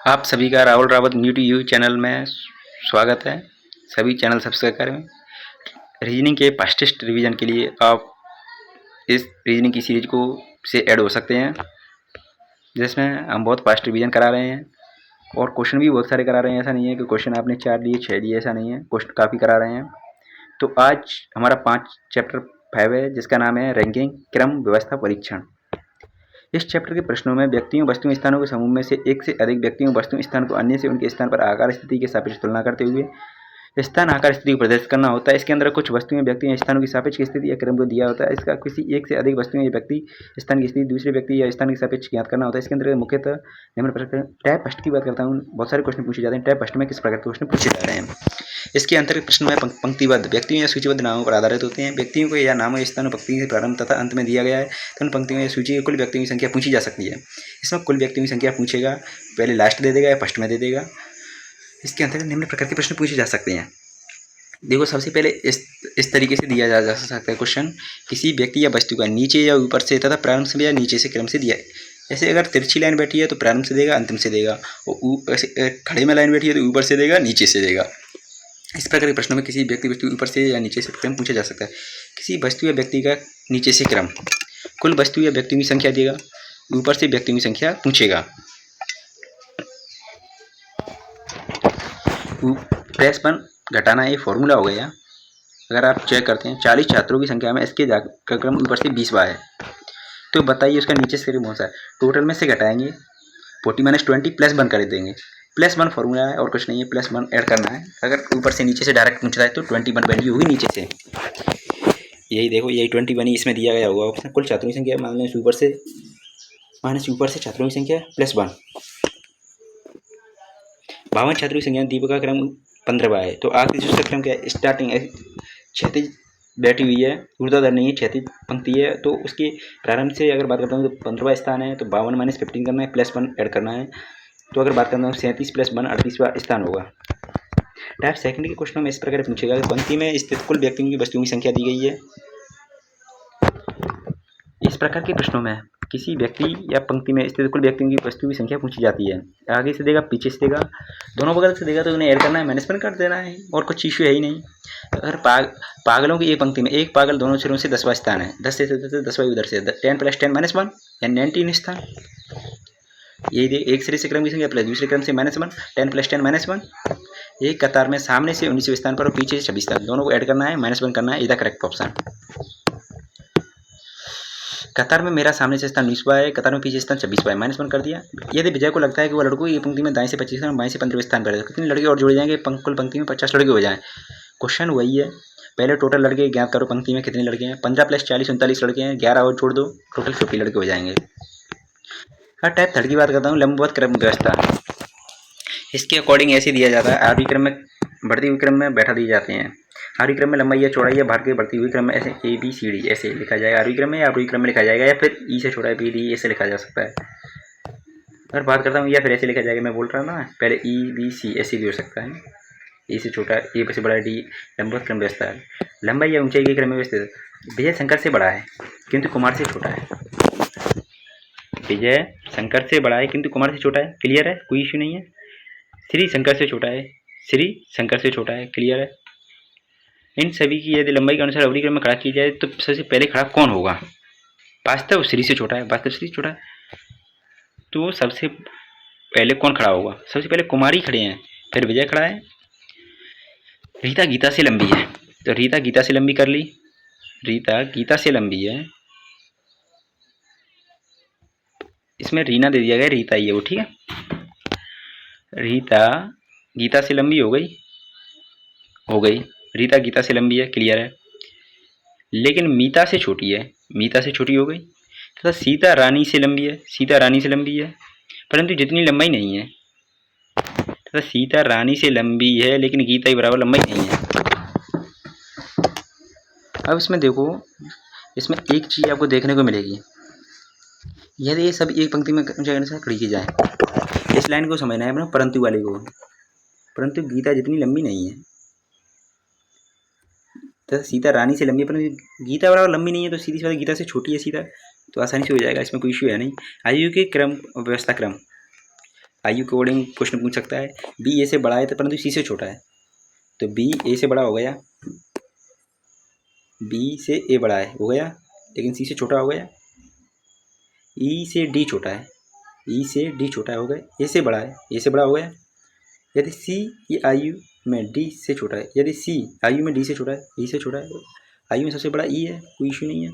आप सभी का Rahul Rawat new to you channel में स्वागत है। सभी चैनल सब्सक्राइब करें। रीजनिंग के पास्ट टेस्ट रिवीजन के लिए आप इस रीजनिंग की सीरीज को से ऐड हो सकते हैं, जिसमें हम बहुत फास्ट रिवीजन करा रहे हैं और क्वेश्चन भी बहुत सारे करा रहे हैं। ऐसा नहीं है कि क्वेश्चन आपने 4 लिए 6 लिए, ऐसा नहीं है, क्वेश्चन काफ़ी करा रहे हैं। तो आज हमारा 5 चैप्टर 5 है, जिसका नाम है रैंकिंग क्रम व्यवस्था परीक्षण। इस चैप्टर के प्रश्नों में व्यक्तियों, वस्तुओं, स्थानों के समूह में से एक से अधिक व्यक्तियों, वस्तुओं, स्थान को अन्य से उनके स्थान पर आकार स्थिति के सापेक्ष तुलना करते हुए स्थान आकार स्थिति को प्रदर्शित करना होता है। इसके अंदर कुछ वस्तुएं, व्यक्ति या स्थानों की सापेक्ष स्थिति या क्रम को दिया होता है। इसका किसी एक से अधिक वस्तुएं या व्यक्ति स्थान की स्थिति दूसरे व्यक्ति या स्थान के सापेक्ष ज्ञात करना होता है। इसके अंदर मुख्यतः निम्न प्रकार टाइप फर्स्ट की बात करता हूँ। बहुत सारे क्वेश्चन पूछे जाते हैं। टाइप फर्स्ट में किस प्रकार के क्वेश्चन पूछे जा रहे हैं। इसके अंतर्गत प्रश्न में पंक्तिबद्ध व्यक्तियों या सूचीबद्ध नामों पर आधारित होते हैं। व्यक्तियों को या नामों या स्थानों पंक्ति के प्रारंभ तथा अंत में दिया गया है तो उन पंक्तियों या सूची के कुल व्यक्तियों की संख्या पूछी जा सकती है। इसमें कुल व्यक्तियों की संख्या पूछेगा, पहले लास्ट दे देगा या फर्स्ट में दे देगा। इसके अंतर्गत निम्न प्रकार के प्रश्न पूछे जा सकते हैं। देखो, सबसे पहले इस तरीके से दिया जा सकता है क्वेश्चन। किसी व्यक्ति या वस्तु का नीचे या ऊपर से तथा प्रारंभ से या नीचे से क्रम से दिया है। जैसे अगर तिरछी लाइन बैठी है तो प्रारंभ से देगा, अंतिम से देगा, और खड़े में लाइन बैठी है तो ऊपर से देगा, नीचे से देगा। इस प्रकार के प्रश्नों में किसी व्यक्ति वस्तु ऊपर से या नीचे से क्रम पूछा जा सकता है। किसी वस्तु या व्यक्ति का नीचे से क्रम, कुल वस्तु या व्यक्तियों की संख्या देगा, ऊपर से व्यक्तियों की संख्या पूछेगा। प्लस 1 घटाना ये फॉर्मूला हो गया। अगर आप चेक करते हैं 40 छात्रों की संख्या में इसके का क्रम ऊपर से 20वां है, तो बताइए उसका नीचे से क्रम कौन सा है। टोटल में से घटाएंगे, 40 - 20 +1 कर देंगे। +1 फॉर्मूला है और कुछ नहीं है, +1 ऐड करना है। अगर ऊपर से नीचे से डायरेक्ट पूछता है तो 21 वैल्यू होगी नीचे से। यही देखो, यही 21 ही इसमें दिया गया होगा ऑप्शन। कुल छात्रों की संख्या मान लें ऊपर से छात्रों की संख्या +1। 52 छात्रों की संख्या, दीपक का क्रम 15वां है, तो आखिरी दूसरा क्रम क्या है। स्टार्टिंग क्षैतिज बैठी हुई है, ऊर्ध्वाधर नहीं है, क्षैतिज पंक्ति है, तो उसके प्रारंभ से अगर बात करता हूँ तो 15वां स्थान है, तो 52 - 15 करना है, +1 ऐड करना है। तो अगर बात करता हूँ 37 + 1 38वां स्थान होगा। टाइप सेकंड के क्वेश्चन में इस प्रकार पूछेगा कि पंक्ति में स्थित कुल व्यक्तियों की वस्तुओं की संख्या दी गई है। इस प्रकार के प्रश्नों में किसी व्यक्ति या पंक्ति में स्थित कुल व्यक्तियों की वस्तुओं की संख्या पूछी जाती है। आगे से देगा, पीछे से देगा, दोनों बगल से देगा, तो उन्हें ऐड करना है, -1 कर देना है, और कुछ इश्यू है ही नहीं। अगर पागलों की एक पंक्ति में एक पागल दोनों सिरों से 10वां स्थान है, 10 से 10वां उधर से 10 + 10 -1 या 19 स्थान। यही एक सिरे से क्रम की संख्या प्लस दूसरे क्रम से -1, 10 + 10 -1। एक कतार में सामने से 19वें स्थान पर और पीछे से 26 स्थान, दोनों को ऐड करना है, -1 करना है। इधर करेक्ट ऑप्शन। कतार में मेरा सामने से स्थान 20वां है, कतार में पीछे स्थान 26वां है, -1 कर दिया। यदि विजय को लगता है कि वह लड़कों की पंक्ति में दाएं से 25 बाएं से 15वें स्थान पर है, कितने लड़के और जोड़े जाएंगे, कुल पंक्ति में 50 लड़के हो जाएं। क्वेश्चन वही है, पहले टोटल लड़के ज्ञात करो, पंक्ति में कितने लड़के हैं। 15 + 40 39 लड़के हैं, 11 और जोड़ दो, टोटल 50 लड़के हो जाएंगे। टाइप थर्ड की बात करता हूँ, लंबवत क्रम व्यवस्था। इसके अकॉर्डिंग ऐसे दिया जाता है, आरोही क्रम में बढ़ती हुई क्रम में बैठा दिए जाते हैं। आरोही क्रम में लंबाई या चौड़ाई या भार के बढ़ती हुई क्रम में ऐसे ABCD ऐसे लिखा जाएगा आरोही क्रम में, या आरोही क्रम में लिखा जाएगा, या फिर E से छोटा है BD ऐसे लिखा जा सकता है। अगर बात करता हूँ या फिर ऐसे लिखा जाएगा, मैं बोल रहा था ना पहले EBC ऐसे भी हो सकता है। E से छोटा, A से बड़ा D लंबवत क्रम व्यवस्था है। लंबाई या ऊंचाई के क्रम में व्यवस्थित। विजय शंकर से बड़ा है किंतु कुमार से छोटा है। विजय शंकर से बड़ा है किंतु कुमार से छोटा है, क्लियर है, कोई इश्यू नहीं है। श्री शंकर से छोटा है, श्री शंकर से छोटा है, क्लियर है। इन सभी की यदि लंबाई के अनुसार अवधि क्रम में खड़ा की जाए तो सबसे पहले खड़ा कौन होगा। वास्तव श्री से छोटा है, वास्तव श्री छोटा है, तो सबसे पहले कौन खड़ा होगा। सबसे पहले कुमारी खड़े हैं, फिर विजय खड़ा है। रीता गीता से लंबी है, तो रीता गीता से लंबी कर ली। रीता गीता से लंबी है, इसमें रीना दे दिया गया, रीता ही है वो, ठीक है। रीता गीता से लंबी हो गई। रीता गीता से लंबी है, क्लियर है। लेकिन मीता से छोटी है, मीता से छोटी हो गई। तथा सीता रानी से लंबी है, सीता रानी से लंबी है, परंतु जितनी लंबाई नहीं है। तथा सीता रानी से लंबी है लेकिन गीता ही बराबर लंबाई नहीं है। अब इसमें देखो, इसमें एक चीज आपको देखने को मिलेगी, यदि ये सब एक पंक्ति में खड़ी की जाए। इस लाइन को समझना है अपना, परंतु वाले को। परंतु गीता जितनी लंबी नहीं है, तथा सीता रानी से लंबी है, परंतु गीता बराबर लंबी नहीं है, तो सीधी सी बात गीता से छोटी है सीता, तो आसानी से हो जाएगा, इसमें कोई इश्यू है नहीं। आयु के क्रम व्यवस्था क्रम, आयु के अकॉर्डिंग क्वेश्चन पूछ सकता है। बी ए से बड़ा है तो परंतु सी से छोटा है, तो बी ए से बड़ा हो गया, बी से ए बड़ा है हो गया, लेकिन सी से छोटा हो गया। ई से डी छोटा है, ई से डी छोटा हो गया, ए से बड़ा है, ए से बड़ा हो गया। यदि सी ये आयु में डी से छोटा है, यदि सी आयु में डी से छोटा है, ई से छोटा है, आयु में सबसे बड़ा ई है, कोई इश्यू नहीं है।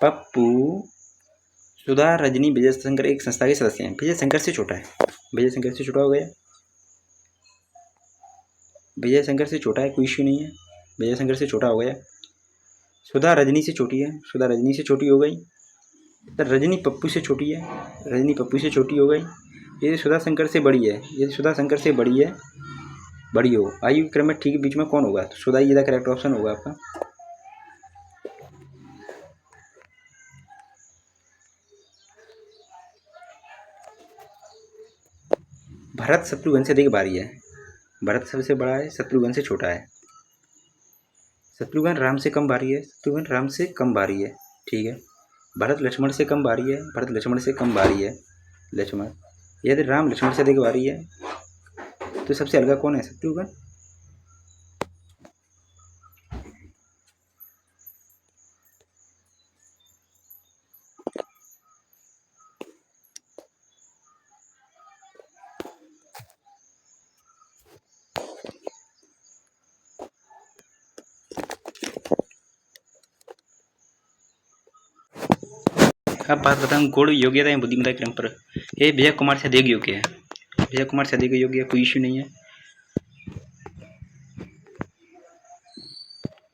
पप्पू, सुधा, रजनी, विजय शंकर एक संस्था के सदस्य हैं। विजय शंकर से छोटा है, विजय शंकर से छोटा हो गया, विजय शंकर से छोटा है, कोई इश्यू नहीं है, विजय शंकर से छोटा हो गया। सुधा रजनी से छोटी है, सुधा रजनी से छोटी हो गई। तो रजनी पप्पू से छोटी है, रजनी पप्पू से छोटी हो गई। यदि सुधा शंकर से बड़ी है, यदि सुधा शंकर से बड़ी है, बड़ी हो, आयु क्रम में ठीक बीच में कौन होगा? तो सुधा ये करेक्ट ऑप्शन होगा आपका। भरत शत्रुघ्न से अधिक भारी है, भरत सबसे बड़ा है, शत्रुघ्न से छोटा है। शत्रुघ्न राम से कम भारी है, शत्रुघ्न राम से कम भारी है, ठीक है। भरत लक्ष्मण से कम भारी है, भरत लक्ष्मण से कम भारी है, लक्ष्मण। यदि राम लक्ष्मण से अधिक भारी है तो सबसे हल्का कौन है? शत्रुघ्न। अब बात बताऊँ गुण योग्यता या बुद्धिमत्ता क्रम पर। ये विजय कुमार से अधिक योग्य है, विजय कुमार से अधिक योग्य है, कोई इश्यू नहीं है।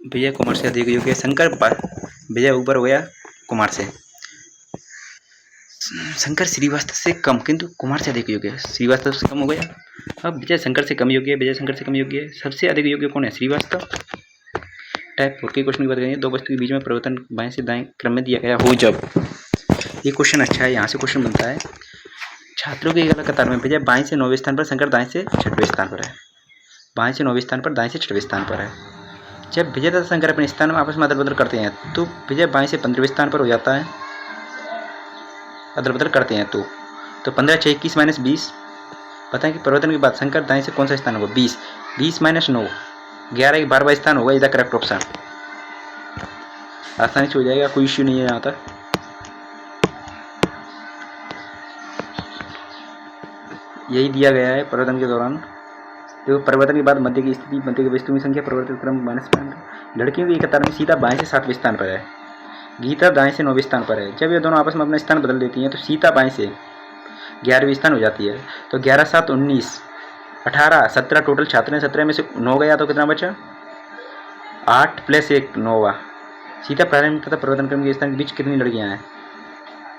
विजय कुमार से अधिक योग्य है। शंकर विजय ऊपर हो गया कुमार से, शंकर श्रीवास्तव से कम किंतु कुमार से अधिक योग्य है, श्रीवास्तव से कम हो गया। अब विजय शंकर से कम योग्य है, विजय शंकर से कम योग्य है, सबसे अधिक योग्य कौन है? श्रीवास्तव। टाइप 4 के क्वेश्चन की बात करेंगे। दो वस्तु के बीच में परिवर्तन बाएं से दाएं क्रम में दिया गया हो जब। ये क्वेश्चन अच्छा है, यहाँ से क्वेश्चन बनता है। छात्रों की एक अलग कतार में विजय बाएं से 9वें स्थान पर, शंकर दाएं से 6वें स्थान पर है, बाएं से 9वें स्थान पर, दाएं से 6वें स्थान पर है। जब विजय तथा शंकर अपने स्थान में आपस में अदल बदल करते हैं तो विजय बाएं से 15वें स्थान पर हो जाता है, अदल बदल करते हैं तो 15 6 21 - 20। बताएं कि परिवर्तन के बाद शंकर दाएं से कौन सा स्थान होगा? 20, 20 - 9, 11 एक 12वां स्थान होगा, इधर करेक्ट ऑप्शन। आसानी से हो जाएगा, कोई इश्यू नहीं है यहाँ तक। यही दिया गया है परिवर्तन के दौरान। देखो परिवर्तन के बाद मध्य की स्थिति, मध्य की वस्तुओं की संख्या, परिवर्तित क्रम -5। लड़कियों की एक कतार में सीता बाएं से 7वें स्थान पर है, गीता दाएं से 9वें स्थान पर है। जब ये दोनों आपस में अपना स्थान बदल देती हैं तो सीता बाएं से 11वें स्थान हो जाती है। तो 11 7 19 18 17 टोटल छात्र हैं, 17 में से 9 गया तो कितना बचा? 8 + 1 9वां। सीता प्रारंभिक तथा परिवर्तन क्रम के स्थान के बीच कितनी लड़कियां हैं?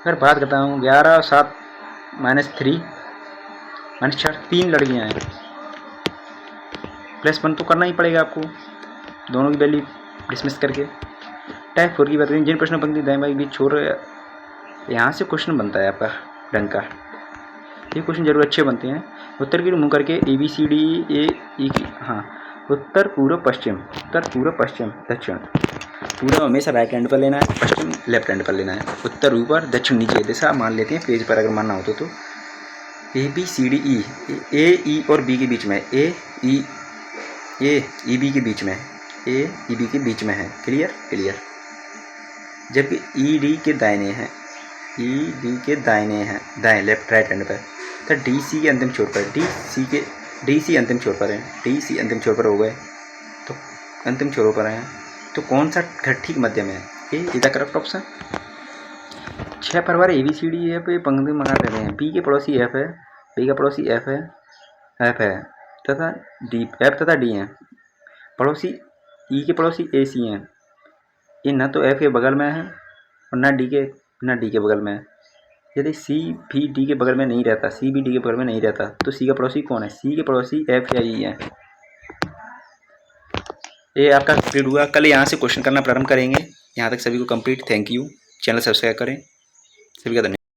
अगर बात करता हूँ 11 7 -3 -4 3 लड़कियां हैं। +1 तो करना ही पड़ेगा आपको, दोनों की वैल्यू डिसमिस करके। टाइप 4 की बात करें। जिन प्रश्नों पंक्ति दाएं बाएं बीच छोड़, यहाँ से क्वेश्चन बनता है आपका ढंग का। ये क्वेश्चन जरूर अच्छे बनते हैं। उत्तर की मुँह करके ABCD A E की, हाँ, उत्तर पूर्व पश्चिम, उत्तर पूर्व पश्चिम दक्षिण। पूर्व हमेशा राइट हैंड पर लेना है, पश्चिम लेफ्ट हैंड पर लेना है। उत्तर ऊपर, दक्षिण नीचे, दिशा मान लेते हैं पेज पर अगर मानना हो तो। ABCD E, A E और B के बीच में, A E B के बीच में, A E B के बीच में है। Clear clear. जबकि ED के दाहिने हैं, ED के दाहिने हैं, दाएं लेफ्ट राइट हैंड पर। तो DC के अंतिम छोर पर, DC अंतिम छोर पर है, DC अंतिम छोर पर हो गए तो अंतिम छोरों पर हैं। तो कौन सा ठीक मध्य में है? ये इज द करेक्ट ऑप्शन। 6 परिवार ABCD है पे पंक्ति मंगा रहे हैं। B के पड़ोसी F है, B का पड़ोसी F है तथा F तथा D हैं। पड़ोसी E के पड़ोसी AC हैं। ये न तो F के बगल में है और न D के बगल में है। यदि C भी D के बगल में नहीं रहता, C भी D के बगल में नहीं रहता तो C का पड़ोसी कौन है? C के पड़ोसी F या E है। ये आपका कंप्लीट हुआ। कल यहाँ से क्वेश्चन करना प्रारंभ करेंगे। यहाँ तक सभी को complete. Thank you. Channel subscribe करें। सभी का धन्यवाद।